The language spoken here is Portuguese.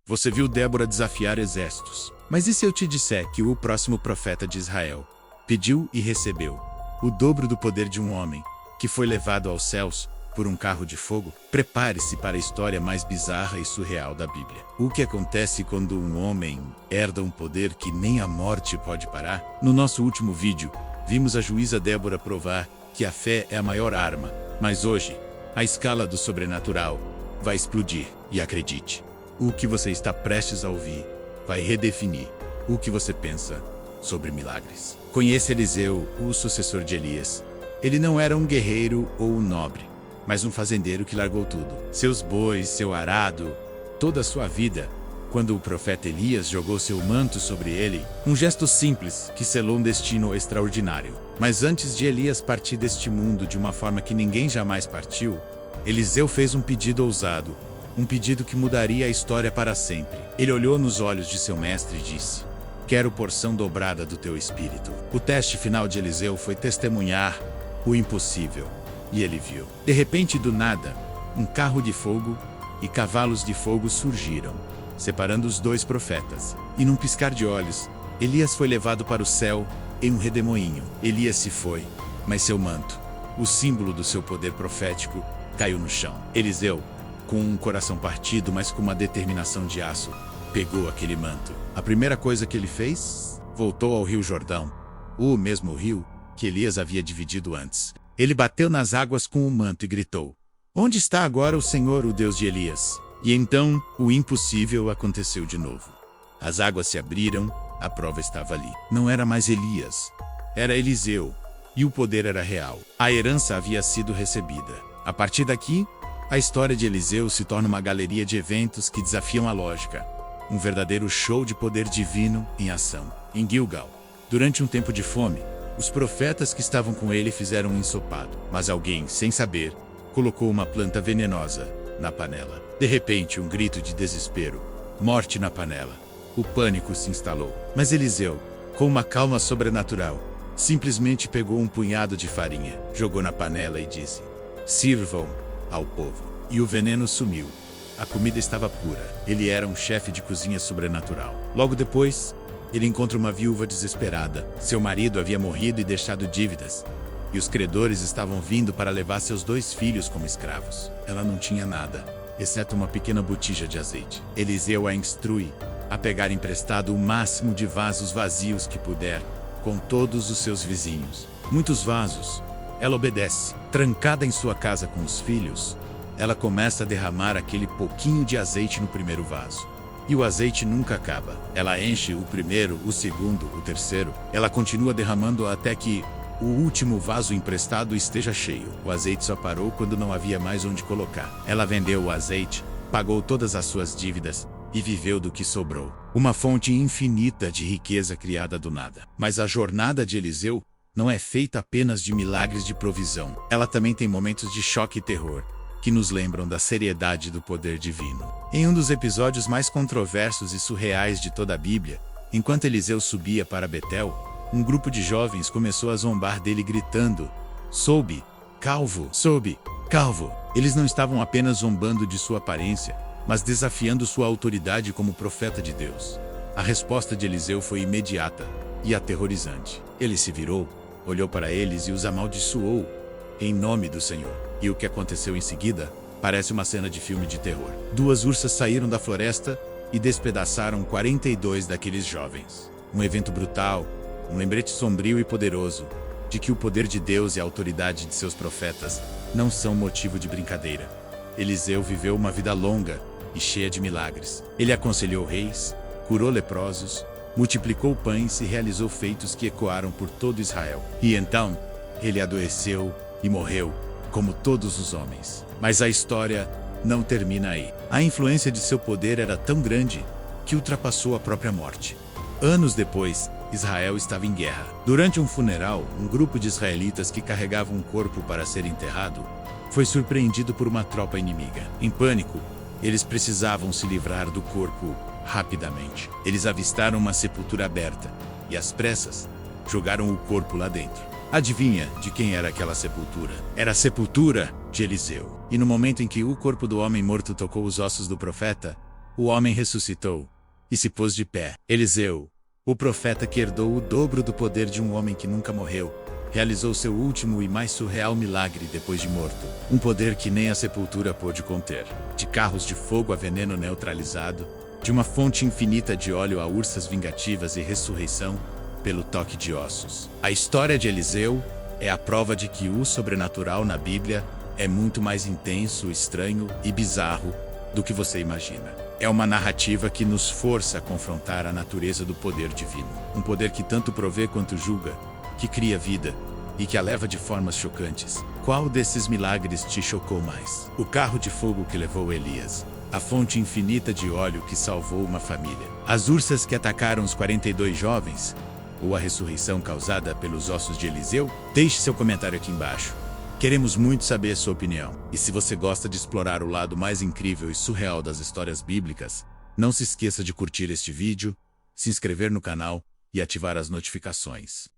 Você viu Débora desafiar exércitos. Mas e se eu te disser que o próximo profeta de Israel pediu e recebeu o dobro do poder de um homem que foi levado aos céus por um carro de fogo? Prepare-se para a história mais bizarra e surreal da Bíblia. O que acontece quando um homem herda um poder que nem a morte pode parar? No nosso último vídeo, vimos a juíza Débora provar que a fé é a maior arma. Mas hoje, a escala do sobrenatural vai explodir. E acredite, o que você está prestes a ouvir vai redefinir o que você pensa sobre milagres. Conheça Eliseu, o sucessor de Elias. Ele não era um guerreiro ou um nobre, mas um fazendeiro que largou tudo. Seus bois, seu arado, toda a sua vida, quando o profeta Elias jogou seu manto sobre ele, um gesto simples que selou um destino extraordinário. Mas antes de Elias partir deste mundo de uma forma que ninguém jamais partiu, Eliseu fez um pedido ousado, um pedido que mudaria a história para sempre. Ele olhou nos olhos de seu mestre e disse: "Quero porção dobrada do teu espírito." O teste final de Eliseu foi testemunhar o impossível. E ele viu. De repente, do nada, um carro de fogo e cavalos de fogo surgiram, separando os dois profetas. E num piscar de olhos, Elias foi levado para o céu em um redemoinho. Elias se foi, mas seu manto, o símbolo do seu poder profético, caiu no chão. Eliseu, com um coração partido, mas com uma determinação de aço, pegou aquele manto. A primeira coisa que ele fez, voltou ao rio Jordão, o mesmo rio que Elias havia dividido antes. Ele bateu nas águas com o manto e gritou: "Onde está agora o Senhor, o Deus de Elias?" E então, o impossível aconteceu de novo. As águas se abriram, a prova estava ali. Não era mais Elias, era Eliseu, e o poder era real. A herança havia sido recebida. A partir daqui, a história de Eliseu se torna uma galeria de eventos que desafiam a lógica. Um verdadeiro show de poder divino em ação. Em Gilgal, durante um tempo de fome, os profetas que estavam com ele fizeram um ensopado, mas alguém, sem saber, colocou uma planta venenosa na panela. De repente, um grito de desespero. Morte na panela. O pânico se instalou. Mas Eliseu, com uma calma sobrenatural, simplesmente pegou um punhado de farinha, jogou na panela e disse: "Sirvam ao povo." E o veneno sumiu. A comida estava pura. Ele era um chefe de cozinha sobrenatural. Logo depois, ele encontra uma viúva desesperada. Seu marido havia morrido e deixado dívidas, e os credores estavam vindo para levar seus 2 filhos como escravos. Ela não tinha nada, exceto uma pequena botija de azeite. Eliseu a instrui a pegar emprestado o máximo de vasos vazios que puder, com todos os seus vizinhos. Muitos vasos. Ela obedece. Trancada em sua casa com os filhos, ela começa a derramar aquele pouquinho de azeite no primeiro vaso. E o azeite nunca acaba. Ela enche o primeiro, o segundo, o terceiro. Ela continua derramando até que o último vaso emprestado esteja cheio. O azeite só parou quando não havia mais onde colocar. Ela vendeu o azeite, pagou todas as suas dívidas e viveu do que sobrou. Uma fonte infinita de riqueza criada do nada. Mas a jornada de Eliseu não é feita apenas de milagres de provisão. Ela também tem momentos de choque e terror, que nos lembram da seriedade do poder divino. Em um dos episódios mais controversos e surreais de toda a Bíblia, enquanto Eliseu subia para Betel, um grupo de jovens começou a zombar dele gritando: "Soube, calvo, soube, calvo." Eles não estavam apenas zombando de sua aparência, mas desafiando sua autoridade como profeta de Deus. A resposta de Eliseu foi imediata e aterrorizante. Ele se virou, olhou para eles e os amaldiçoou em nome do Senhor. E o que aconteceu em seguida parece uma cena de filme de terror. 2 ursas saíram da floresta e despedaçaram 42 daqueles jovens. Um evento brutal, um lembrete sombrio e poderoso de que o poder de Deus e a autoridade de seus profetas não são motivo de brincadeira. Eliseu viveu uma vida longa e cheia de milagres. Ele aconselhou reis, curou leprosos, multiplicou pães e realizou feitos que ecoaram por todo Israel. E então, ele adoeceu e morreu, como todos os homens. Mas a história não termina aí. A influência de seu poder era tão grande que ultrapassou a própria morte. Anos depois, Israel estava em guerra. Durante um funeral, um grupo de israelitas que carregavam um corpo para ser enterrado foi surpreendido por uma tropa inimiga. Em pânico, eles precisavam se livrar do corpo rapidamente. Eles avistaram uma sepultura aberta e, às pressas, jogaram o corpo lá dentro. Adivinha de quem era aquela sepultura? Era a sepultura de Eliseu. E no momento em que o corpo do homem morto tocou os ossos do profeta, O homem ressuscitou e se pôs de pé. Eliseu, o profeta que herdou o dobro do poder de um homem que nunca morreu, realizou seu último e mais surreal milagre depois de morto. Um poder que nem a sepultura pôde conter. De carros de fogo a veneno neutralizado, de uma fonte infinita de óleo a ursas vingativas e ressurreição pelo toque de ossos. A história de Eliseu é a prova de que o sobrenatural na Bíblia é muito mais intenso, estranho e bizarro do que você imagina. É uma narrativa que nos força a confrontar a natureza do poder divino. Um poder que tanto provê quanto julga, que cria vida e que a leva de formas chocantes. Qual desses milagres te chocou mais? O carro de fogo que levou Elias, a fonte infinita de óleo que salvou uma família, as ursas que atacaram os 42 jovens, ou a ressurreição causada pelos ossos de Eliseu? Deixe seu comentário aqui embaixo. Queremos muito saber a sua opinião. E se você gosta de explorar o lado mais incrível e surreal das histórias bíblicas, não se esqueça de curtir este vídeo, se inscrever no canal e ativar as notificações.